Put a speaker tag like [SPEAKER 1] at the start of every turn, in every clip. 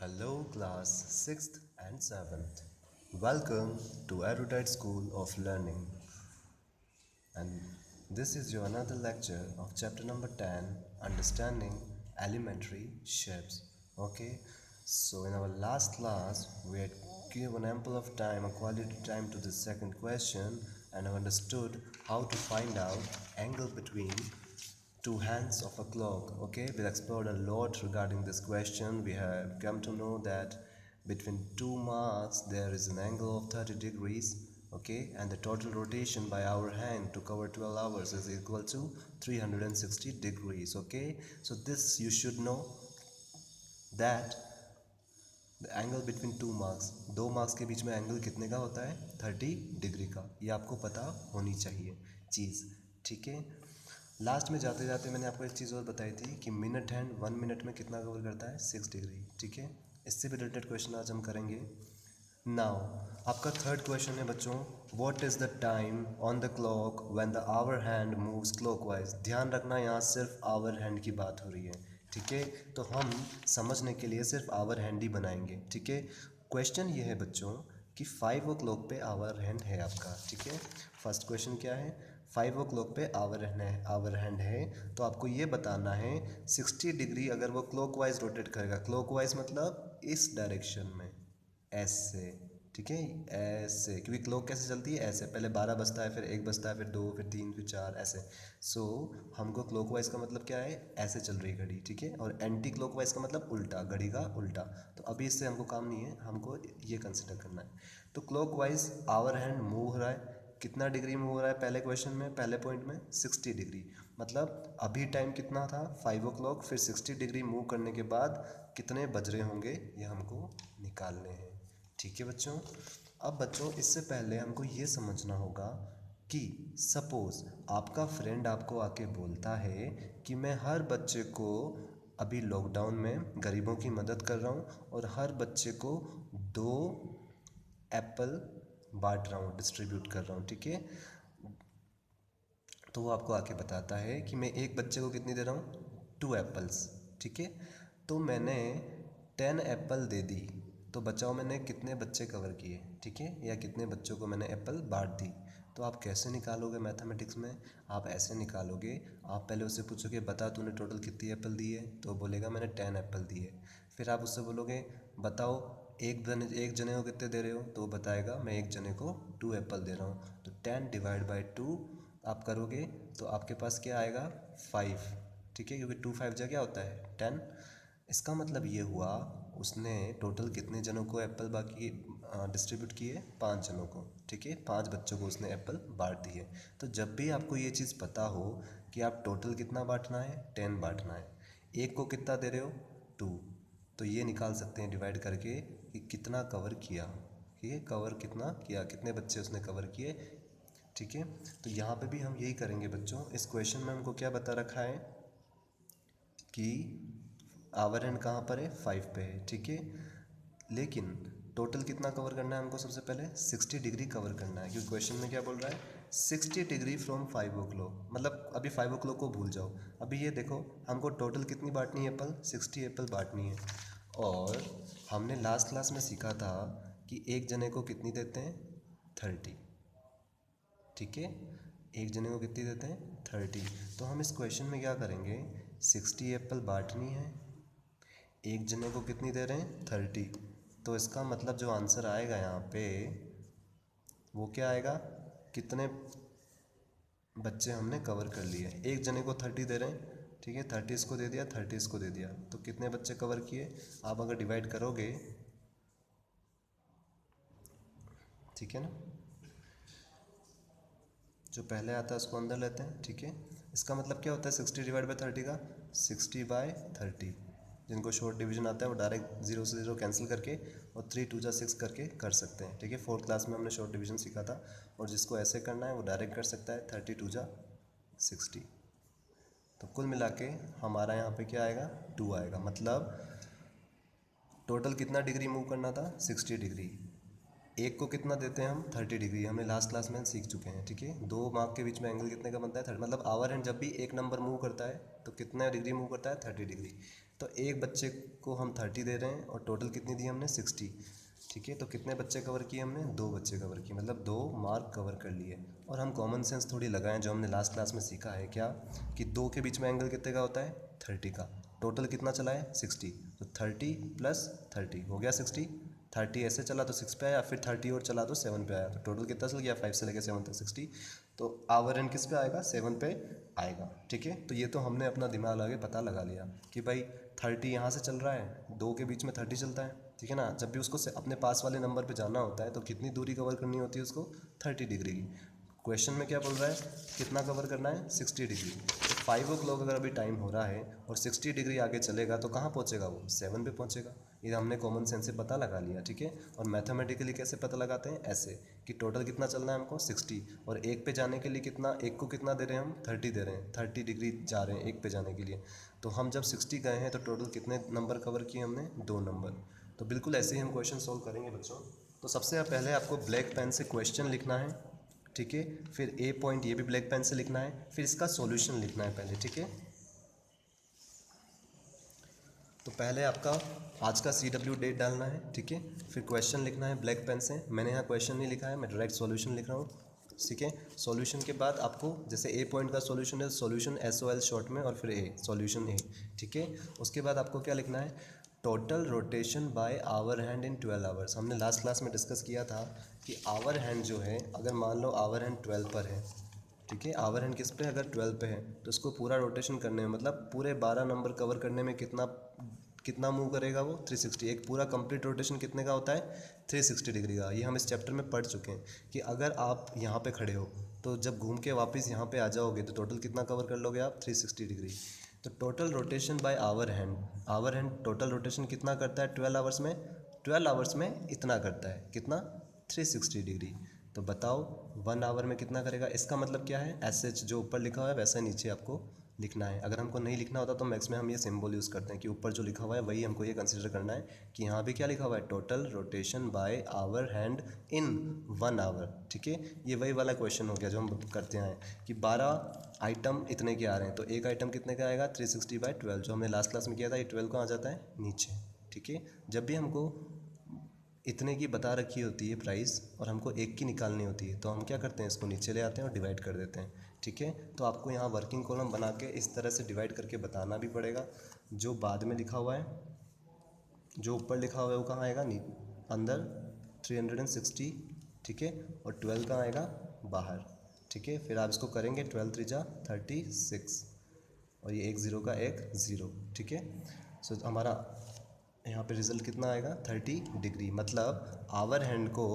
[SPEAKER 1] Hello, class 6th and 7th. Welcome to Erudite School of Learning. And this is your another lecture of chapter number 10, Understanding Elementary Shapes. Okay, so in our last class, we had given ample of time, a quality time to the second question, and have understood how to find out angle between two hands of a clock. Okay, we explored a lot regarding this question. We have come to know that between two marks there is an angle of 30 degrees. Okay, and the total rotation by our hand to cover 12 hours is equal to 360 degrees. Okay, so this you should know that the angle between two marks, दो marks के बीच में angle कितने का होता है? 30 degree का। ये आपको पता होनी चाहिए चीज़, ठीक है। लास्ट में जाते जाते मैंने आपको एक चीज़ और बताई थी कि मिनट हैंड 1 मिनट में कितना कवर करता है? 6 डिग्री, ठीक है। इससे भी रिलेटेड क्वेश्चन आज हम करेंगे। नाउ आपका थर्ड क्वेश्चन है बच्चों, what is the time on the clock when the hour hand moves clockwise. ध्यान रखना यहाँ सिर्फ आवर हैंड की बात हो रही है, ठीक है। तो हम समझने के लिए सिर्फ आवर हैंड ही बनाएंगे, ठीक है। क्वेश्चन ये है बच्चों कि 5 ओ क्लॉक पे आवर हैंड है आपका, ठीक है। फर्स्ट क्वेश्चन क्या है? 5 ओ क्लॉक पे आवर हैंड है, तो आपको ये बताना है 60 डिग्री अगर वो क्लॉकवाइज रोटेट करेगा। क्लॉकवाइज मतलब इस डायरेक्शन में, ऐसे, ठीक है, ऐसे, क्योंकि क्लॉक कैसे चलती है? ऐसे, पहले 12 बजता है, फिर 1 बजता है, फिर 2, फिर 3, फिर 4, ऐसे। सो हमको क्लॉकवाइज का मतलब क्या है? ऐसे चल रही घड़ी, ठीक है। और एंटी क्लॉकवाइज का मतलब उल्टा, घड़ी का उल्टा। तो अभी इससे हमको काम नहीं है, हमको ये कंसिडर करना है। तो क्लॉकवाइज आवर हैंड मूव हो रहा है, कितना डिग्री मूव हो रहा है? पहले क्वेश्चन में, पहले पॉइंट में 60 डिग्री। मतलब अभी टाइम कितना था? 5 ओ क्लॉक, फिर 60 डिग्री मूव करने के बाद कितने बज रहे होंगे, ये हमको निकालने हैं, ठीक है बच्चों। अब बच्चों इससे पहले हमको ये समझना होगा कि सपोज़ आपका फ्रेंड आपको आके बोलता है कि मैं हर बच्चे को अभी लॉकडाउन में गरीबों की मदद कर रहा हूँ और हर बच्चे को 2 एप्पल बांट रहा हूँ, डिस्ट्रीब्यूट कर रहा हूँ, ठीक है। तो वो आपको आके बताता है कि मैं एक बच्चे को कितनी दे रहा हूँ? 2 एप्पल्स, ठीक है। तो मैंने 10 एप्पल दे दी, तो बचाओ मैंने कितने बच्चे कवर किए, ठीक है, या कितने बच्चों को मैंने एप्पल बांट दी। तो आप कैसे निकालोगे मैथमेटिक्स में? आप ऐसे निकालोगे, आप पहले उससे पूछोगे बता तूने टोटल कितनी एप्पल दी है, तो बोलेगा मैंने 10 एप्पल दिए। फिर आप उससे बोलोगे बताओ एक जने को कितने दे रहे हो, तो वो बताएगा मैं एक जने को 2 एप्पल दे रहा हूँ। तो 10 डिवाइड बाई 2 आप करोगे तो आपके पास क्या आएगा? 5, ठीक है, क्योंकि 2 5 जा क्या होता है? 10। इसका मतलब ये हुआ उसने टोटल कितने जनों को एप्पल बाकी डिस्ट्रीब्यूट किए? 5 जनों को, ठीक है, 5 बच्चों को उसने एप्पल बांट दिए। तो जब भी आपको ये चीज़ पता हो कि आप टोटल कितना बांटना है? 10 बांटना है। एक को कितना दे रहे हो? 2। तो ये निकाल सकते हैं डिवाइड करके कि कितना कवर किया, ठीक है, कवर कितना किया, कितने बच्चे उसने कवर किए, ठीक है। तो यहाँ पे भी हम यही करेंगे बच्चों। इस क्वेश्चन में हमको क्या बता रखा है कि आवर हैंड कहाँ पर है? 5 पे है, ठीक है। लेकिन टोटल कितना कवर करना है हमको? सबसे पहले 60 डिग्री कवर करना है, क्योंकि क्वेश्चन में क्या बोल रहा है? 60 डिग्री फ्रॉम 5 ओ क्लॉक। मतलब अभी 5 ओ क्लॉक को भूल जाओ, अभी ये देखो हमको टोटल कितनी बांटनी है एप्पल? 60 एप्पल बांटनी है। और हमने लास्ट क्लास में सीखा था कि एक जने को कितनी देते हैं? 30, ठीक है। एक जने को कितनी देते हैं? 30। तो हम इस क्वेश्चन में क्या करेंगे? 60 एप्पल बांटनी है, एक जने को कितनी दे रहे हैं? 30। तो इसका मतलब जो आंसर आएगा यहाँ पे वो क्या आएगा? कितने बच्चे हमने कवर कर लिए? एक जने को 30 दे रहे हैं, ठीक है, 30 इसको दे दिया, 30 इसको दे दिया, तो कितने बच्चे कवर किए? आप अगर डिवाइड करोगे, ठीक है ना, जो पहले आता है उसको अंदर लेते हैं, ठीक है। इसका मतलब क्या होता है 60 डिवाइड बाई 30 का? 60/30। जिनको शॉर्ट डिवीजन आता है वो डायरेक्ट 0 से 0 कैंसिल करके और 3 2 जा 6 करके कर सकते हैं, ठीक है। 4th क्लास में हमने शॉर्ट डिवीजन सीखा था। और जिसको ऐसे करना है वो डायरेक्ट कर सकता है, 30 2 जा 60। तो कुल मिला के हमारा यहाँ पे क्या आएगा? 2 आएगा। मतलब टोटल कितना डिग्री मूव करना था? 60 डिग्री। एक को कितना देते हैं हम 30 डिग्री, हमने लास्ट क्लास में सीख चुके हैं, ठीक है। दो मार्क के बीच में एंगल कितने का बनता है 30, मतलब आवर हैंड जब भी एक नंबर मूव करता है तो कितने डिग्री मूव करता है 30 डिग्री। तो एक बच्चे को हम 30 दे रहे हैं और टोटल कितनी दी हमने 60, ठीक है। तो कितने बच्चे कवर किए हमने, दो बच्चे कवर किए, मतलब दो मार्क कवर कर लिए। और हम कॉमन सेंस थोड़ी लगाएं, जो हमने लास्ट क्लास में सीखा है क्या, कि दो के बीच में एंगल कितने का होता है 30 का, टोटल कितना चला है 60, तो 30 प्लस 30 हो गया 60, 30 ऐसे चला तो 6 पे आया, फिर 30 और चला तो 7 पे आया, तो टोटल कितना चल गया 5 से लेकर 7 तक 60। तो आवर एंड किस पे आएगा 7 पे आएगा, ठीक है। तो ये तो हमने अपना दिमाग लगा के पता लगा लिया कि भाई 30 यहाँ से चल रहा है, दो के बीच में 30 चलता है, ठीक है ना। जब भी उसको अपने पास वाले नंबर पे जाना होता है तो कितनी दूरी कवर करनी होती है उसको 30 डिग्री की। क्वेश्चन में क्या बोल रहा है, कितना कवर करना है 60 डिग्री। तो 5 o'clock अगर अभी टाइम हो रहा है और 60 डिग्री आगे चलेगा तो कहाँ पहुँचेगा वो 7 पे पहुँचेगा। ये हमने कॉमन सेंस से पता लगा लिया, ठीक है। और मैथमेटिकली कैसे पता लगाते हैं, ऐसे कि टोटल कितना चलना है हमको 60, और एक पे जाने के लिए कितना, एक को कितना दे रहे हैं हम 30 दे रहे हैं, 30 डिग्री जा रहे हैं एक पे जाने के लिए। तो हम जब 60 गए हैं तो टोटल कितने नंबर कवर किए हमने, 2 नंबर। तो बिल्कुल ऐसे ही हम क्वेश्चन सॉल्व करेंगे बच्चों। तो सबसे पहले आपको ब्लैक पेन से क्वेश्चन लिखना है, ठीक है। फिर ए पॉइंट ये भी ब्लैक पेन से लिखना है, फिर इसका सॉल्यूशन लिखना है पहले, ठीक है। तो पहले आपका आज का CW डेट डालना है, ठीक है। फिर क्वेश्चन लिखना है ब्लैक पेन से, मैंने यहाँ क्वेश्चन नहीं लिखा है, मैं डायरेक्ट सॉल्यूशन लिख रहा हूँ, ठीक है। सॉल्यूशन के बाद आपको जैसे ए पॉइंट का सॉल्यूशन है, सॉल्यूशन SOL शॉर्ट में, और फिर ए सॉल्यूशन ए, ठीक है। उसके बाद आपको क्या लिखना है, total rotation by hour hand in 12 hours. हमने लास्ट क्लास में डिस्कस किया था कि आवर हैंड जो है, अगर मान लो आवर हैंड 12 पर है, ठीक है, आवर हैंड किस पे, अगर 12 पे है तो इसको पूरा रोटेशन करने में, मतलब पूरे 12 नंबर कवर करने में कितना कितना मूव करेगा वो 360। एक पूरा कंप्लीट रोटेशन कितने का होता है 360 डिग्री का। ये हम इस चैप्टर में पढ़ चुके हैं कि अगर आप यहाँ पे खड़े हो तो जब घूम के वापस यहाँ पे आ जाओगे तो टोटल कितना कवर कर लोगे आप 360 डिग्री। तो total rotation by hour hand total rotation कितना करता है 12 आवर्स में, 12 आवर्स में इतना करता है, कितना 360 डिग्री। तो बताओ 1 आवर में कितना करेगा। इसका मतलब क्या है, SH जो ऊपर लिखा हुआ है वैसा नीचे आपको लिखना है। अगर हमको नहीं लिखना होता तो मैक्स में हम ये सिंबल यूज़ करते हैं कि ऊपर जो लिखा हुआ है वही हमको ये कंसीडर करना है कि यहाँ भी क्या लिखा हुआ है, total rotation by hour hand in 1 hour, ठीक है। ये वही वाला क्वेश्चन हो गया जो हम करते हैं कि 12 आइटम इतने के आ रहे हैं, तो एक आइटम कितने का आएगा 360/12, जो हमने लास्ट क्लास में किया था। ये 12 कहाँ आ जाता है नीचे, ठीक है। जब भी हमको इतने की बता रखी होती है प्राइस और हमको एक की निकालनी होती है तो हम क्या करते हैं, इसको नीचे ले आते हैं और डिवाइड कर देते हैं, ठीक है। तो आपको यहाँ वर्किंग कॉलम बना के इस तरह से डिवाइड करके बताना भी पड़ेगा। जो बाद में लिखा हुआ है, जो ऊपर लिखा हुआ है वो कहाँ आएगा, अंदर 360, ठीक है, और 12 कहाँ आएगा बाहर, ठीक है। फिर आप इसको करेंगे 12 3 36 और ये एक ज़ीरो का एक ज़ीरो, ठीक है। सो हमारा यहाँ पे रिज़ल्ट कितना आएगा 30 डिग्री। मतलब आवर हैंड को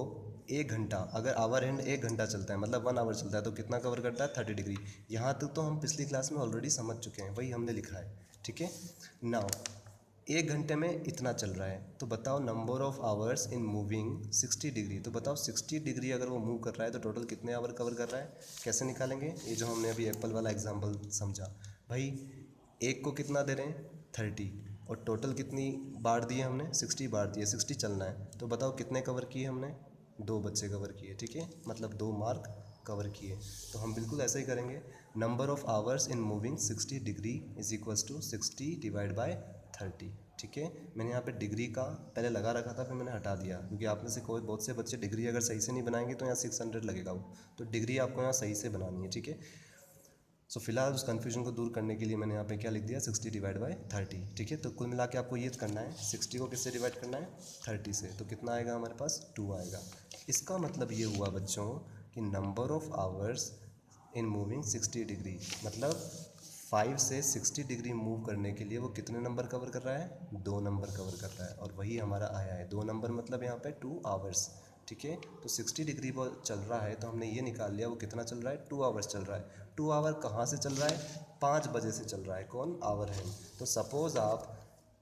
[SPEAKER 1] 1 घंटा, अगर आवर हैंड 1 घंटा चलता है मतलब 1 आवर चलता है तो कितना कवर करता है 30 डिग्री। यहाँ तक तो हम पिछली क्लास में ऑलरेडी समझ चुके हैं, वही हमने लिखा है, ठीक है। नाउ 1 घंटे में इतना चल रहा है, तो बताओ number of hours in moving 60 degree. तो बताओ 60 डिग्री अगर वो मूव कर रहा है तो टोटल कितने आवर कवर कर रहा है, कैसे निकालेंगे। ये जो हमने अभी एप्पल वाला एग्जाम्पल समझा, भाई एक को कितना दे रहे हैं 30 और टोटल कितनी बार दिए हमने 60 बार दिए, 60 चलना है। तो बताओ कितने कवर किए हमने, 2 बच्चे कवर किए, ठीक है, मतलब 2 मार्क कवर किए। तो हम बिल्कुल ऐसा ही करेंगे, number of hours in moving 60 degree is equals to 60 divide by 30, ठीक है। मैंने यहाँ पे डिग्री का पहले लगा रखा था, फिर मैंने हटा दिया क्योंकि आप में से कोई बहुत से बच्चे डिग्री अगर सही से नहीं बनाएंगे तो यहाँ 600 लगेगा वो, तो डिग्री आपको यहाँ सही से बनानी है, ठीक है। सो फिलहाल उस कन्फ्यूजन को दूर करने के लिए मैंने यहाँ पे क्या लिख दिया 60 डिवाइड बाय 30, ठीक है। तो कुल मिला के आपको ये करना है 60 को किससे डिवाइड करना है 30 से, तो कितना आएगा हमारे पास 2 आएगा। इसका मतलब ये हुआ बच्चों कि number of hours in moving 60 degree, मतलब 5 से 60 डिग्री मूव करने के लिए वो कितने नंबर कवर कर रहा है, 2 नंबर कवर कर रहा है, और वही हमारा आया है 2 नंबर, मतलब यहाँ पे 2 आवर्स, ठीक है। तो 60 डिग्री वो चल रहा है तो हमने ये निकाल लिया वो कितना चल रहा है 2 आवर्स चल रहा है। 2 आवर कहाँ से चल रहा है, 5 बजे से चल रहा है, कौन, आवर हैंड। तो सपोज़ आप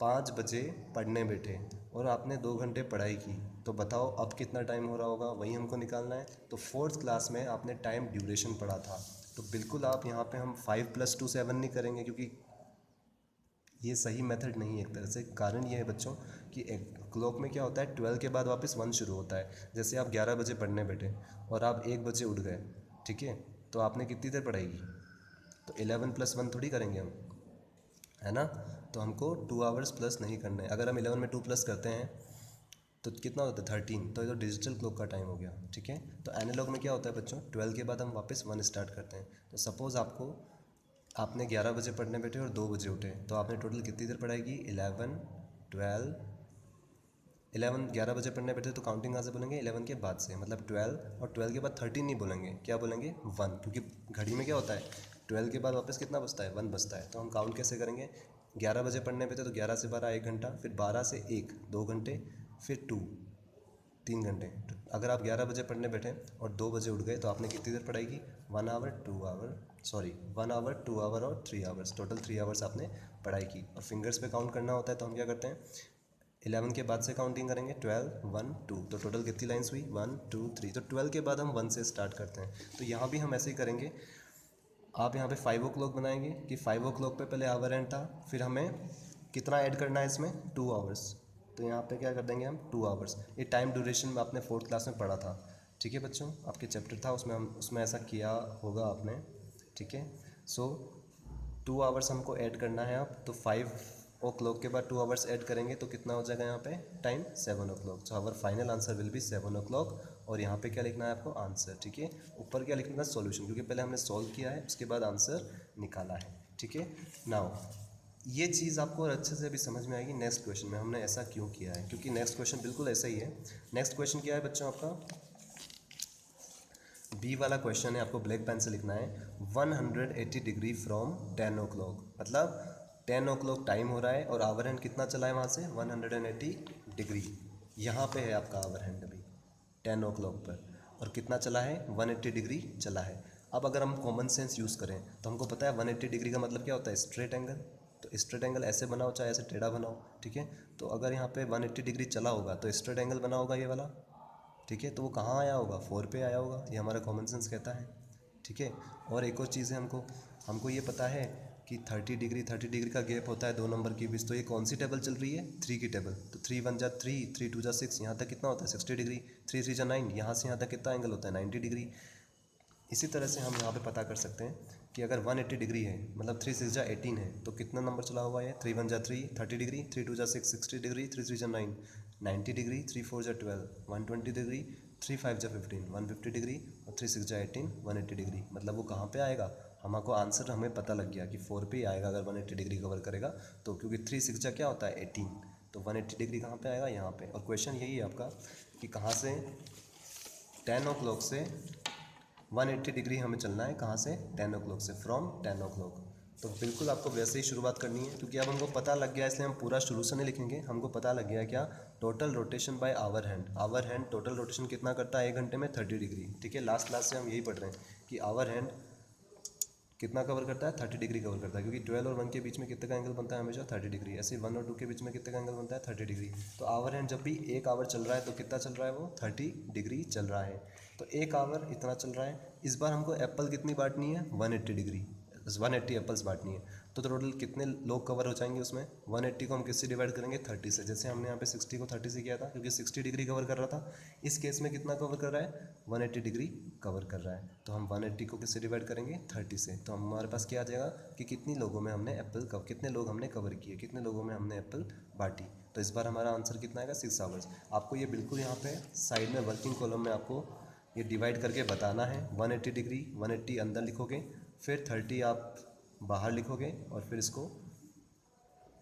[SPEAKER 1] 5 बजे पढ़ने बैठे और आपने 2 घंटे पढ़ाई की, तो बताओ अब कितना टाइम हो रहा होगा, वही हमको निकालना है। तो 4th क्लास में आपने टाइम ड्यूरेशन पढ़ा था, तो बिल्कुल आप यहाँ पे हम 5 + 2 7 नहीं करेंगे क्योंकि ये सही मेथड नहीं है एक तरह से। कारण ये है बच्चों कि एक क्लॉक में क्या होता है, 12 के बाद वापस 1 शुरू होता है। जैसे आप 11 बजे पढ़ने बैठे और आप 1 बजे उठ गए, ठीक है, तो आपने कितनी देर पढ़ाई की? तो 11 + 1 थोड़ी करेंगे हम, है ना। तो हमको 2 आवर्स प्लस नहीं करना है। अगर हम 11 में 2 प्लस करते हैं तो कितना होता है 13, तो ये तो डिजिटल क्लॉक का टाइम हो गया, ठीक है। तो एनालॉग में क्या होता है बच्चों, 12 के बाद हम वापस 1 स्टार्ट करते हैं। तो सपोज़ आपने 11 बजे पढ़ने बैठे और 2 बजे उठे, तो आपने टोटल कितनी देर पढ़ाई की? 11, 12, 11, 11 बजे पढ़ने बैठे तो काउंटिंग कहाँ से बोलेंगे? 11 के बाद से, मतलब 12, और 12 के बाद 13 नहीं बोलेंगे, क्या बोलेंगे? 1, क्योंकि घड़ी में क्या होता है, 12 के बाद वापस कितना बचता है? 1 बचता है। तो हम काउंट कैसे करेंगे? 11 बजे पढ़ने बैठे तो 11 से 12 1 घंटा, फिर 12 से 1 2 घंटे, फिर 2 3 घंटे। तो अगर आप 11 बजे पढ़ने बैठे और 2 बजे उठ गए तो आपने कितनी देर पढ़ाई की? 1 hour 2 hour, sorry 1 hour 2 hour और 3 आवर्स, टोटल 3 आवर्स आपने पढ़ाई की। और फिंगर्स पे काउंट करना होता है तो हम क्या करते हैं, 11 के बाद से काउंटिंग करेंगे, 12, 1, 2, तो टोटल कितनी लाइन्स हुई? 1 2 3। तो 12 के बाद हम 1 से स्टार्ट करते हैं। तो यहाँ भी हम ऐसे ही करेंगे। आप यहाँ पे 5 ओ क्लॉक बनाएंगे कि 5 ओ क्लॉक पे पहले आवर एंड था, फिर हमें कितना ऐड करना है इसमें? 2 आवर्स। तो यहाँ पे क्या कर देंगे हम? 2 आवर्स। ये टाइम ड्यूरेशन में आपने 4th क्लास में पढ़ा था, ठीक है बच्चों, आपके चैप्टर था उसमें, हम उसमें ऐसा किया होगा आपने, ठीक है। सो 2 आवर्स हमको ऐड करना है अब। तो 5 ओ क्लॉक के बाद 2 आवर्स ऐड करेंगे तो कितना हो जाएगा यहाँ पे time? 7 o'clock. So our final answer will be 7 o'clock. और यहाँ पे क्या लिखना है आपको? आंसर, ठीक है। ऊपर क्या लिखना है? सॉल्यूशन, क्योंकि पहले हमने सॉल्व किया है उसके बाद आंसर निकाला है, ठीक है। नाउ ये चीज़ आपको और अच्छे से अभी समझ में आएगी नेक्स्ट क्वेश्चन में हमने ऐसा क्यों किया है, क्योंकि नेक्स्ट क्वेश्चन बिल्कुल ऐसा ही है। नेक्स्ट क्वेश्चन क्या है बच्चों आपका? बी वाला क्वेश्चन है, आपको ब्लैक पेन से लिखना है 180 डिग्री फ्रॉम 10 ओ क्लॉक। मतलब 10 ओ क्लॉक टाइम हो रहा है और आवर हैंड कितना चला है वहाँ से? 180 डिग्री। यहाँ पे है आपका आवर हैंड अभी 10 ओ क्लॉक पर, और कितना चला है? 180 डिग्री चला है। अब अगर हम कॉमन सेंस यूज़ करें तो हमको पता है 180 डिग्री का मतलब क्या होता है? Straight angle. तो स्ट्रेट एंगल ऐसे बनाओ चाहे ऐसे टेढ़ा बनाओ, ठीक है। तो अगर यहाँ पे 180 डिग्री चला होगा तो स्ट्रेट एंगल बना होगा ये वाला, ठीक है। तो वो कहाँ आया होगा? 4 पे आया होगा, ये हमारा कॉमन सेंस कहता है, ठीक है। और एक और चीज़ है, हमको हमको ये पता है कि 30 डिग्री का गैप होता है 2 नंबर के बीच। तो ये कौन सी टेबल चल रही है? 3 की टेबल। तो 3 1 जा 3, 3 2 जा 6, यहाँ तक कितना होता है? 60 डिग्री। 3 3 जा 9, यहाँ से यहाँ तक कितना एंगल होता है? 90 डिग्री। इसी तरह से हम यहाँ पे पता कर सकते हैं कि अगर 180 डिग्री है, मतलब 3 6 जा 18 है, तो कितना नंबर चला हुआ है? 3 1 जा 3, 30 डिग्री, 3 2 जा 6, 60 डिग्री, 3 3 जा 9, 90 डिग्री, 3 4 जा 12, 120 डिग्री, 3 5 जा 15, 150 डिग्री, और 3 6 जा 18, 180 डिग्री। मतलब वो कहाँ पे आएगा? हमको आंसर हमें पता लग गया कि 4 पे ही आएगा अगर 180 डिग्री कवर करेगा तो, क्योंकि 3 6 जा क्या होता है? 18। तो 180 डिग्री कहाँ पे आएगा? यहाँ पे। और क्वेश्चन यही है आपका कि कहाँ से 10 ओ क्लॉक से 180 डिग्री हमें चलना है, कहाँ से? 10 ओ क्लॉक से, फ्रॉम 10 ओ क्लॉक। तो बिल्कुल आपको वैसे ही शुरुआत करनी है, क्योंकि अब हमको पता लग गया, इसलिए हम पूरा शुरू से नहीं लिखेंगे। हमको पता लग गया क्या? Total rotation by hour hand. Hour hand total rotation कितना करता है? 1 घंटे में 30 डिग्री, ठीक है। लास्ट क्लास से हम यही पढ़ रहे हैं कि आवर हैंड कितना कवर करता है? 30 डिग्री कवर करता है, क्योंकि 12 और 1 के बीच में कितने का एंगल बनता है? हमेशा 30 डिग्री। ऐसे 1 और 2 के बीच में कितने का एंगल बनता है? 30 डिग्री। तो आवर हैंड जब भी 1 आवर चल रहा है तो कितना चल रहा है वो? 30 डिग्री चल रहा है। तो 1 आवर इतना चल रहा है। इस बार हमको एप्पल कितनी बांटनी है? 180 डिग्री, 180 एप्पल्स बांटनी है। तो टोटल कितने लोग कवर हो जाएंगे उसमें? 180 को हम किससे डिवाइड करेंगे? 30 से। जैसे हमने यहाँ पे 60 को 30 से किया था, क्योंकि 60 डिग्री कवर कर रहा था। इस केस में कितना कवर कर रहा है? 180 डिग्री कवर कर रहा है। तो हम 180 को किससे डिवाइड करेंगे? 30 से। तो हमारे पास क्या आ जाएगा कि कितनी लोगों में हमने एप्पल कितने लोग हमने कवर किए, कितने लोगों में हमने एप्पल बांटी। तो इस बार हमारा आंसर कितना आएगा? 6 आवर्स। आपको ये बिल्कुल यहाँ पे साइड में वर्किंग कॉलम में आपको ये डिवाइड करके बताना है। 180 डिग्री, 180 अंदर लिखोगे, फिर 30 आप बाहर लिखोगे और फिर इसको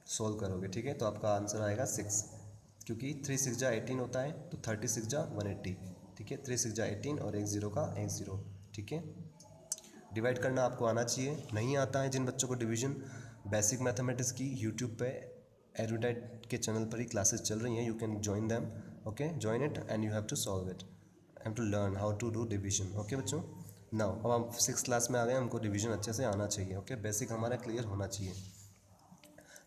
[SPEAKER 1] सोल्व करोगे, ठीक है। तो आपका आंसर आएगा 6, क्योंकि 3 6 जा 18 होता है, तो 36 जा 180, ठीक है। 3 6 जा 18 और 1 0 का 1 0, ठीक है। डिवाइड करना आपको आना चाहिए। नहीं आता है जिन बच्चों को डिवीजन, बेसिक मैथमेटिक्स की यूट्यूब पे एरुडाइट के चैनल पर ही क्लासेस चल रही हैं, you can join them, okay, join it and you have to solve it, have to learn how to do division, okay बच्चों। नाउ अब हम 6 क्लास में आ गए, हमको डिवीजन अच्छे से आना चाहिए, ओके, बेसिक हमारा क्लियर होना चाहिए।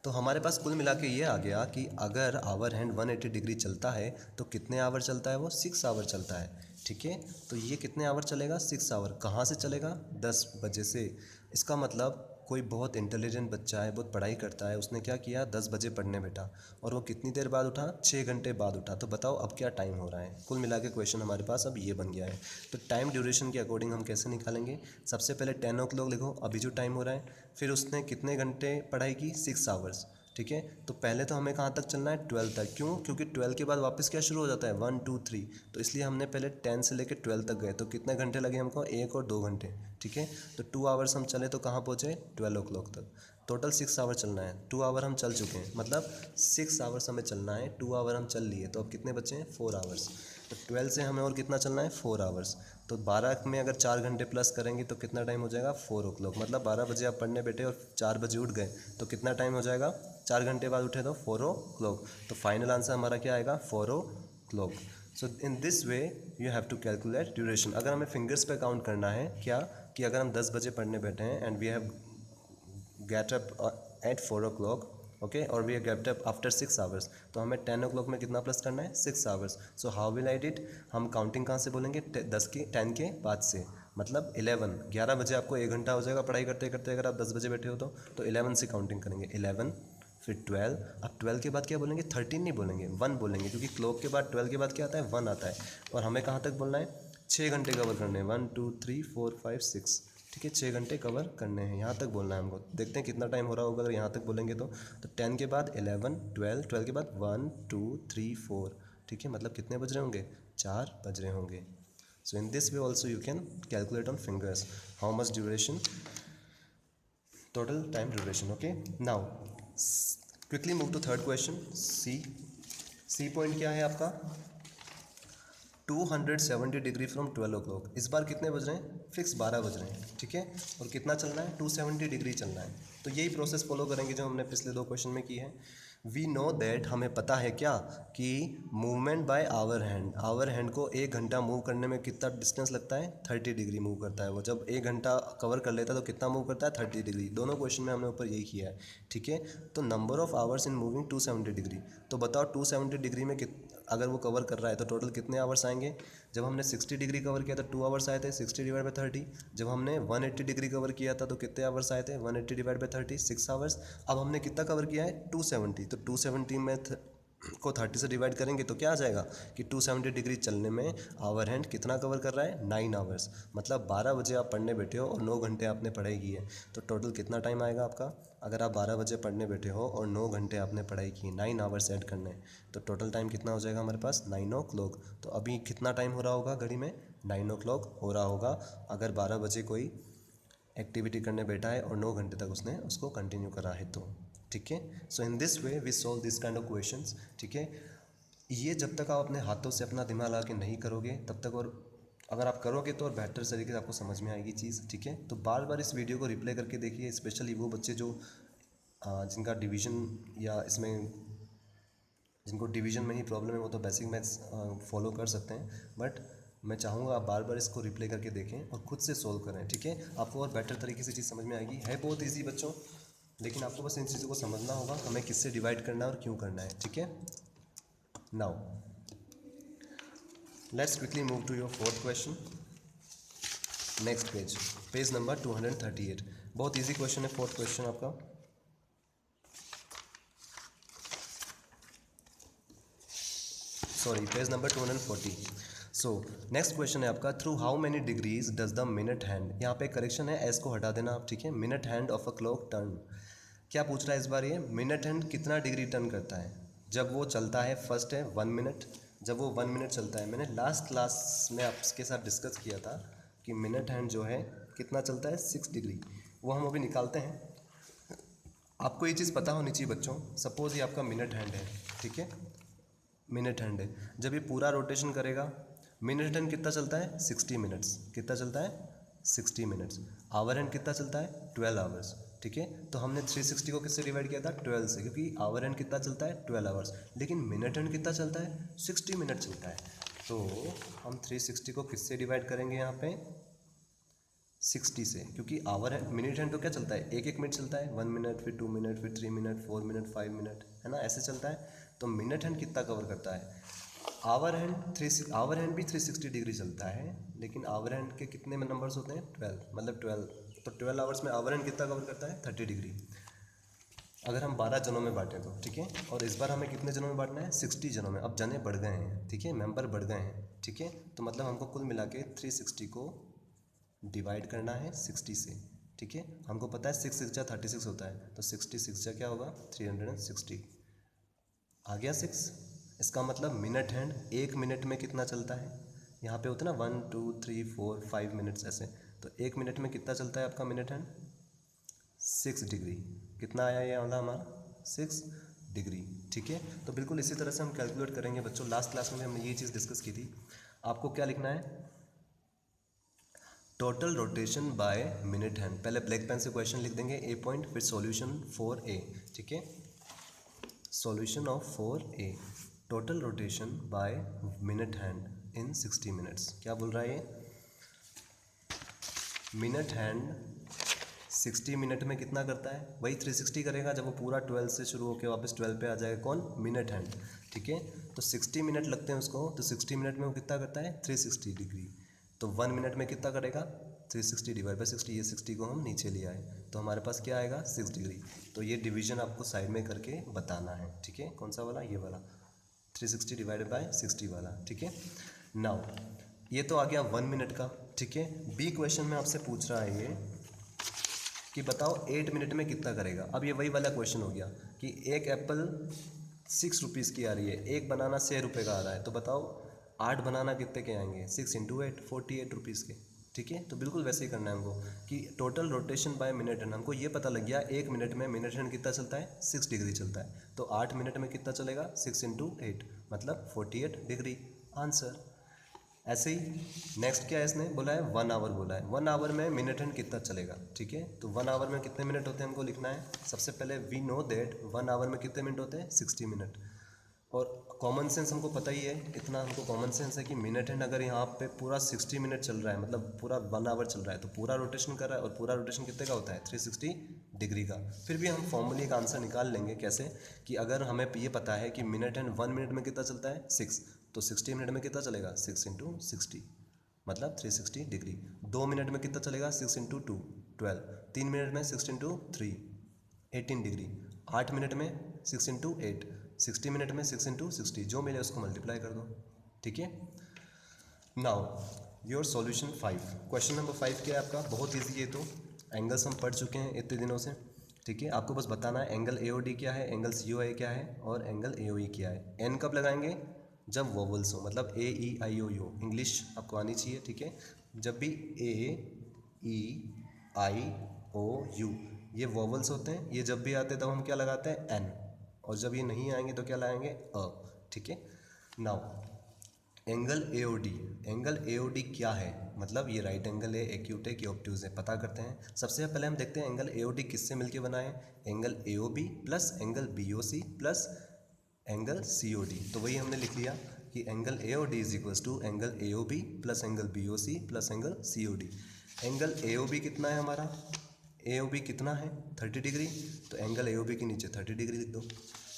[SPEAKER 1] तो हमारे पास कुल मिला के ये आ गया कि अगर आवर हैंड 180 डिग्री चलता है तो कितने आवर चलता है वो? 6 आवर चलता है, ठीक है। तो ये कितने आवर चलेगा? 6 आवर। कहाँ से चलेगा? 10 बजे से। इसका मतलब कोई बहुत इंटेलिजेंट बच्चा है, बहुत पढ़ाई करता है, उसने क्या किया, 10 बजे पढ़ने बैठा और वो कितनी देर बाद उठा, 6 घंटे बाद उठा। तो बताओ अब क्या टाइम हो रहा है। कुल मिला के क्वेश्चन हमारे पास अब ये बन गया है। तो टाइम ड्यूरेशन के अकॉर्डिंग हम कैसे निकालेंगे, सबसे पहले 10 ओ क्लॉक लिखो, अभी जो टाइम हो रहा है। फिर उसने कितने घंटे पढ़ाई की, 6 आवर्स। ठीक है, तो पहले तो हमें कहाँ तक चलना है, 12 तक। क्यों, क्योंकि 12 के बाद वापस क्या शुरू हो जाता है, 1 2 3। तो इसलिए हमने पहले 10 से लेकर 12 तक गए। तो कितने घंटे लगे हमको, 1 और 2 घंटे। ठीक है, तो 2 आवर्स हम चले तो कहाँ पहुँचे, 12 ओ क्लॉक तक। टोटल 6 आवर चलना है, 2 आवर हम चल चुके हैं, मतलब 6 आवर्स हमें चलना है, 2 आवर हम चल लिए। तो अब कितने बचे हैं, 4 आवर्स। तो 12 से हमें और कितना चलना है, 4 आवर्स। तो 12 में अगर 4 घंटे प्लस करेंगे तो कितना टाइम हो जाएगा, 4 ओ क्लॉक। मतलब 12 बजे आप पढ़ने बैठे और 4 बजे उठ गए तो कितना टाइम हो जाएगा, 4 घंटे बाद उठे तो 4 ओ क्लॉक। तो फाइनल आंसर हमारा क्या आएगा, 4 o'clock. So in this way you have to calculate duration. अगर हमें फिंगर्स पे काउंट करना है, क्या कि अगर हम 10 बजे पढ़ने बैठे हैं and we have get up at 4 o'clock, okay, और we get up after 6 hours, तो हमें 10 ओ क्लॉक में कितना प्लस करना है, 6 hours. So how will I did, हम काउंटिंग कहाँ से बोलेंगे, 10 के बाद से, मतलब 11 बजे आपको 1 घंटा हो जाएगा पढ़ाई करते करते, अगर आप 10 बजे बैठे हो तो 11 से काउंटिंग करेंगे, 11 फिर 12। अब 12 के बाद क्या बोलेंगे, 13 नहीं बोलेंगे, 1 बोलेंगे, क्योंकि क्लॉक के बाद 12 के बाद क्या आता है, 1 आता है। और हमें कहाँ तक बोलना है, 6 घंटे कवर करने हैं, 1 2 3 4 5 6। ठीक है, 6 घंटे कवर करने हैं, यहाँ तक बोलना है हमको। देखते हैं कितना टाइम हो रहा होगा अगर यहाँ तक बोलेंगे तो 10 के बाद 11 12, 12 के बाद 1 2 3 4। ठीक है, मतलब कितने बज रहे होंगे, 4 बज रहे होंगे। So in this way also you can calculate on fingers how much duration, total time duration. Okay, now quickly move to third question. C point क्या है आपका, 270 डिग्री फ्रॉम 12 ओ क्लॉक। इस बार कितने बज रहे हैं, फिक्स 12 बज रहे हैं। ठीक है, और कितना चलना है, 270 डिग्री चलना है। तो यही प्रोसेस फॉलो करेंगे जो हमने पिछले 2 क्वेश्चन में की है। वी नो दैट, हमें पता है क्या, कि मूवमेंट बाय आवर हैंड को 1 घंटा मूव करने में कितना डिस्टेंस लगता है, 30 डिग्री मूव करता है वो। जब 1 घंटा कवर कर लेता है तो कितना मूव करता है, 30 डिग्री। दोनों क्वेश्चन में हमने ऊपर यही किया है। ठीक है, तो number of hours in moving 270 degree. तो बताओ 270 डिग्री में अगर वो कवर कर रहा है तो टोटल कितने आवर्स आएंगे। जब हमने 60 डिग्री कवर किया था 2 आवर्स आए थे, 60 डिवाइड बाई 30। जब हमने 180 डिग्री कवर किया था तो कितने आवर्स आए थे, 180 डिवाइड बाई 30, 6 आवर्स। अब हमने कितना कवर किया है, 270। तो 270 में को 30 से डिवाइड करेंगे तो क्या आ जाएगा कि 270 डिग्री चलने में आवर हैंड कितना कवर कर रहा है, 9 आवर्स। मतलब 12 बजे आप पढ़ने बैठे हो और 9 घंटे आपने पढ़ाई की है, तो टोटल कितना टाइम आएगा आपका। अगर आप 12 बजे पढ़ने बैठे हो और 9 घंटे आपने पढ़ाई की, 9 आवर्स ऐड करने हैं, तो टोटल टाइम कितना हो जाएगा हमारे पास, 9 ओ क्लॉक। तो अभी कितना टाइम हो रहा होगा घड़ी में, 9 ओ क्लॉक हो रहा होगा। अगर 12 बजे कोई एक्टिविटी करने बैठा है और 9 घंटे तक उसने उसको कंटिन्यू करा है तो। ठीक है, so in this way we solve this kind of questions. ठीक है, ये जब तक आप अपने हाथों से अपना दिमाग लगा के नहीं करोगे तब तक, और अगर आप करोगे तो और बेहतर तरीके से आपको समझ में आएगी चीज़। ठीक है, तो बार बार इस वीडियो को रिप्ले करके देखिए, स्पेशली वो बच्चे जो जिनका डिवीज़न या इसमें जिनको डिवीज़न में ही प्रॉब्लम है वो तो बेसिक मैथ्स फॉलो कर सकते हैं, बट मैं चाहूँगा आप बार बार इसको रिप्ले करके देखें और ख़ुद से सोल्व करें। ठीक है, आपको और बेटर तरीके से चीज़ समझ में आएगी। है बहुत ईजी बच्चों, लेकिन आपको बस इन चीज़ों को समझना होगा, हमें किससे डिवाइड करना है और क्यों करना है। ठीक है, now let's quickly move to your fourth question. Next page number 238। बहुत ईजी क्वेश्चन है फोर्थ क्वेश्चन आपका। Sorry, page number 240। So next question है आपका, through how many degrees does the minute hand. यहाँ पे करेक्शन है, एस को हटा देना आप। ठीक है, minute hand of a clock turn. क्या पूछ रहा है इस बार ये, मिनट हैंड कितना डिग्री टर्न करता है जब वो चलता है। फर्स्ट है 1 मिनट, जब वो 1 मिनट चलता है। मैंने लास्ट क्लास में आपके साथ डिस्कस किया था कि मिनट हैंड जो है कितना चलता है, 6 डिग्री। वो हम अभी निकालते हैं। आपको ये चीज़ पता होनी चाहिए बच्चों। सपोज ये आपका मिनट हैंड है, ठीक है, मिनट हैंड है। जब ये पूरा रोटेशन करेगा, मिनट हैंड कितना चलता है, 60 मिनट्स। कितना चलता है, 60 मिनट्स। आवर हैंड कितना चलता है, 12 आवर्स। ठीक है, तो हमने 360 को किससे डिवाइड किया था, 12 से, क्योंकि आवर हैंड कितना चलता है, 12 आवर्स। लेकिन मिनट हैंड कितना चलता है, 60 मिनट चलता है। तो हम 360 को किससे डिवाइड करेंगे यहाँ पे, 60 से, क्योंकि आवर हैंड, मिनट हैंड तो क्या चलता है, एक एक मिनट चलता है, 1 मिनट, फिर 2 मिनट, फिर 3 मिनट, 4 मिनट, 5 मिनट, है ना, ऐसे चलता है। तो मिनट हैंड कितना कवर करता है, आवर हैंड भी 360 डिग्री चलता है, लेकिन आवर हैंड के कितने नंबर्स होते हैं, 12, मतलब 12। तो 12 आवर्स में आवर एंड कितना कवर करता है, 30 डिग्री। अगर हम 12 जनों में बांटें तो ठीक है, और इस बार हमें कितने जनों में बांटना है, 60 जनों में। अब जने बढ़ गए हैं, ठीक है, मेंबर बढ़ गए हैं, ठीक है, तो मतलब हमको कुल मिला के 360 को डिवाइड करना है 60 से, ठीक है। हमको पता है 6 6 जा 36 होता है, तो 66 जा क्या होगा, 360 आ गया 6। इसका मतलब मिनट हैंड 1 मिनट में कितना चलता है, यहाँ पे होता है ना 1 2 3 4 5 मिनट्स ऐसे, तो 1 मिनट में कितना चलता है आपका मिनट हैंड, 6 डिग्री। कितना आया ये वाला हमारा, 6 डिग्री, ठीक है। तो बिल्कुल इसी तरह से हम कैलकुलेट करेंगे बच्चों। लास्ट क्लास में हमने ये चीज़ डिस्कस की थी। आपको क्या लिखना है, total rotation by minute hand. पहले ब्लैक पेन से क्वेश्चन लिख देंगे ए पॉइंट, फिर सॉल्यूशन 4a, ठीक है। Solution of 4a, total rotation by minute hand in 60 minutes. क्या बोल रहा है ये, मिनट हैंड 60 मिनट में कितना करता है, वही 360 करेगा जब वो पूरा 12 से शुरू होकर वापस 12 पे आ जाएगा, कौन, मिनट हैंड, ठीक है। तो 60 मिनट लगते हैं उसको, तो 60 मिनट में वो कितना करता है, 360 डिग्री। तो 1 मिनट में कितना करेगा, 360 डिवाइड बाई 60, ये 60 को हम नीचे ले आए, तो हमारे पास क्या आएगा, 6 डिग्री। तो ये डिवीजन आपको साइड में करके बताना है, ठीक है। कौन सा वाला, ये वाला 360 डिवाइडेड बाई 60 वाला, ठीक है। नाउ ये तो आ गया 1 मिनट का, ठीक है। बी क्वेश्चन में आपसे पूछ रहा है ये कि बताओ 8 मिनट में कितना करेगा। अब ये वही वाला क्वेश्चन हो गया कि एक एप्पल 6 रुपीज़ की आ रही है, एक बनाना 6 रुपये का आ रहा है, तो बताओ 8 बनाना कितने के आएंगे, 6 इंटू 8 48 रुपीज़ के, ठीक है। तो बिल्कुल वैसे ही करना है हमको कि total rotation by minute hand, हमको ये पता लग गया 1 मिनट में मिनट हैंड कितना चलता है, 6 डिग्री चलता है, तो 8 मिनट में कितना चलेगा, 6 इंटू 8 मतलब 48 डिग्री, आंसर। ऐसे ही नेक्स्ट क्या है, इसने बोला है 1 आवर बोला है, 1 आवर में मिनट हैंड कितना चलेगा, ठीक है। तो 1 आवर में कितने मिनट होते हैं हमको लिखना है। सबसे पहले वी नो दैट 1 आवर में कितने मिनट होते हैं, 60 मिनट। और कॉमन सेंस हमको पता ही है, इतना हमको कॉमन सेंस है कि मिनट हैंड अगर यहाँ पे पूरा 60 मिनट चल रहा है, मतलब पूरा 1 आवर चल रहा है, तो पूरा रोटेशन कर रहा है, और पूरा रोटेशन कितने का होता है, 360 डिग्री का। फिर भी हम फॉर्मूले का आंसर निकाल लेंगे कैसे, कि अगर हमें ये पता है कि मिनट हैंड 1 मिनट में कितना चलता है, 6, तो 60 मिनट में कितना चलेगा, 6 इंटू 60 मतलब 360 डिग्री। 2 मिनट में कितना चलेगा, 6 इंटू 2 12, 3 मिनट में 6 इंटू 3 18 डिग्री, 8 मिनट में 6 इंटू 8 60 मिनट में 6 इंटू 60, जो मिले उसको मल्टीप्लाई कर दो, ठीक है। Now your solution 5, question number 5 क्या है आपका, बहुत ईजी है। तो एंगल्स हम पढ़ चुके हैं इतने दिनों से, ठीक है। आपको बस बताना है एंगल AOD क्या है, एंगल COA क्या है, और एंगल AOE क्या है। एन कब लगाएंगे, जब वोवल्स हो, मतलब AEIOU इंग्लिश आपको आनी चाहिए, ठीक है। जब भी AEIOU ये वोवल्स होते हैं, ये जब भी आते हैं तब हम क्या लगाते हैं, एन, और जब ये नहीं आएंगे तो क्या लगाएंगे, अ, ठीक है। Now angle AOD, angle AOD क्या है, मतलब ये राइट एंगल है, एक्यूट है कि ऑब्ट्यूज है, पता करते हैं। सबसे पहले हम देखते हैं एंगल AOD किससे मिलके बना है, angle AOB plus angle BOC plus angle COD। तो वही हमने लिख लिया कि angle AOD is equals to angle AOB plus angle BOC plus angle COD। Angle AOB कितना है हमारा, AOB कितना है 30 डिग्री, तो एंगल AOB के नीचे 30 डिग्री लिख दो।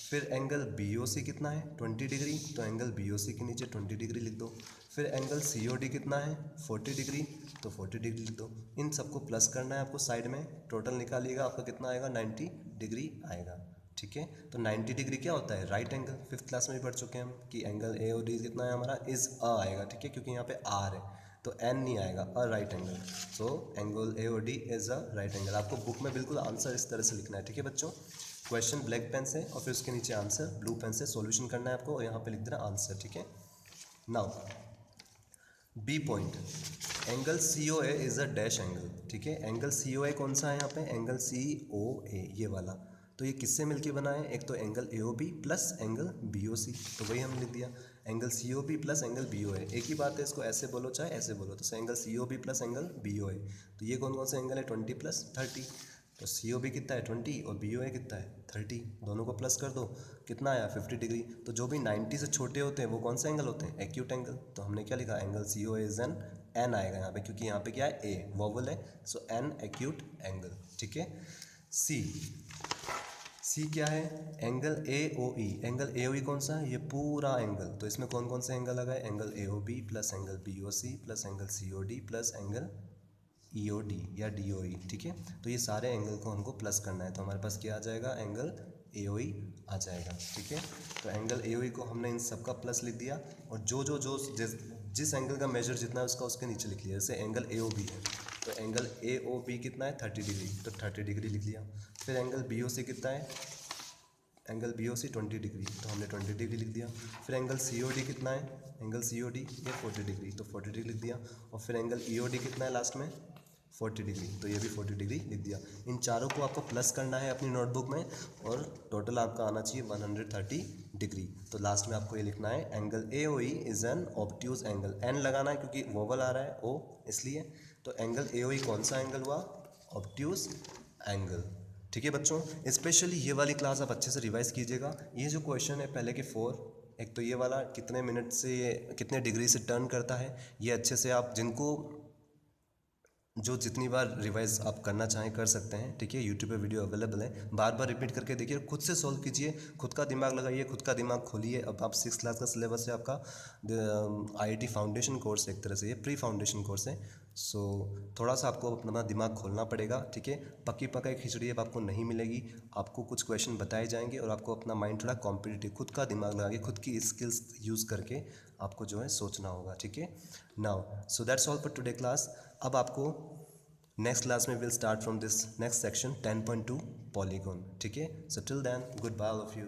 [SPEAKER 1] फिर एंगल BOC कितना है 20 डिग्री, तो एंगल BOC के नीचे 20 डिग्री लिख दो। फिर एंगल COD कितना है 40 डिग्री, तो 40 डिग्री लिख दो। इन सबको प्लस करना है आपको साइड में, टोटल निकालिएगा आपका कितना आएगा, 90 डिग्री आएगा, ठीक है। तो 90 डिग्री क्या होता है, राइट एंगल। 5th क्लास में भी पढ़ चुके हैं हम कि एंगल AOD कितना है हमारा, इज अ आएगा, ठीक है, क्योंकि यहाँ पे आर है तो एन नहीं आएगा, a right angle. So angle AOD is a right angle. आपको बुक में बिल्कुल आंसर इस तरह से लिखना है, ठीक है बच्चों। क्वेश्चन ब्लैक पेन से और फिर उसके नीचे आंसर ब्लू पेन से सॉल्यूशन करना है आपको, और यहाँ पे लिख देना आंसर, ठीक है। Now B point, angle COA is a dash angle, ठीक है। एंगल COA कौन सा है यहाँ पे, एंगल COA ये वाला। तो ये किससे मिलके बना है, एक तो angle AOB plus angle BOC, तो वही हमने लिख दिया angle COB plus angle BOA। एक ही बात है, इसको ऐसे बोलो चाहे ऐसे बोलो, तो angle COB plus angle BOA। तो ये कौन कौन से एंगल है, 20 प्लस 30, तो COB कितना है 20 और BOA कितना है 30, दोनों को प्लस कर दो, कितना आया 50 डिग्री। तो जो भी 90 से छोटे होते हैं वो कौन से एंगल होते हैं, एक्यूट एंगल। तो हमने क्या लिखा, angle COA is an, an आएगा यहाँ पे, क्योंकि यहाँ पे क्या है, ए वोवल है, सो एन एक्यूट एंगल, ठीक है। सी क्या है, एंगल AOE। एंगल AOE कौन सा है, ये पूरा एंगल। तो इसमें कौन कौन से एंगल आ गए, angle AOB plus angle BOC plus angle COD plus angle EOD या DOE, ठीक है। तो ये सारे एंगल को हमको प्लस करना है, तो हमारे पास क्या आ जाएगा, एंगल AOE आ जाएगा, ठीक है। तो एंगल AOE को हमने इन सब का प्लस लिख दिया, और जो जिस एंगल का मेजर जितना है उसका उसके नीचे लिख लिया। जैसे एंगल AOB है, तो एंगल AOB कितना है, 30 डिग्री, तो 30 डिग्री लिख लिया। फिर एंगल BOC कितना है, एंगल BOC 20 डिग्री, तो हमने 20 डिग्री लिख दिया। फिर एंगल COD कितना है, एंगल COD ये 40 डिग्री, तो 40 डिग्री लिख दिया। और फिर एंगल EOD कितना है लास्ट में, 40 डिग्री, तो ये भी 40 डिग्री लिख दिया। इन चारों को आपको प्लस करना है अपनी नोटबुक में, और टोटल आपका आना चाहिए 130 डिग्री। तो लास्ट में आपको ये लिखना है, angle AOE is an obtuse angle, an लगाना है क्योंकि वोवल आ रहा है ओ इसलिए। तो एंगल AOE कौन सा एंगल हुआ, ऑब्ट्यूज एंगल, ठीक है बच्चों। स्पेशली ये वाली क्लास आप अच्छे से रिवाइज कीजिएगा। ये जो क्वेश्चन है पहले के 4, एक तो ये वाला कितने मिनट से ये कितने डिग्री से टर्न करता है, ये अच्छे से आप जिनको जो जितनी बार रिवाइज आप करना चाहें कर सकते हैं, ठीक है। यूट्यूब पे वीडियो अवेलेबल है, बार बार रिपीट करके देखिए, खुद से सॉल्व कीजिए, खुद का दिमाग लगाइए, खुद का दिमाग खोलिए। अब आप 6th क्लास का सिलेबस है आपका, IIT फाउंडेशन कोर्स है, एक तरह से ये प्री फाउंडेशन कोर्स है। सो थोड़ा सा आपको अपना दिमाग खोलना पड़ेगा, ठीक है। पक्की पकाई खिचड़ी अब आपको नहीं मिलेगी, आपको कुछ क्वेश्चन बताए जाएंगे और आपको अपना माइंड थोड़ा कॉम्पिटिटिव, खुद का दिमाग लगा के, खुद की स्किल्स यूज़ करके आपको जो है सोचना होगा, ठीक है। Now so that's all for today class. अब आपको नेक्स्ट क्लास में will start from this next section 10.2 polygon, ठीक है। So till then goodbye all of you.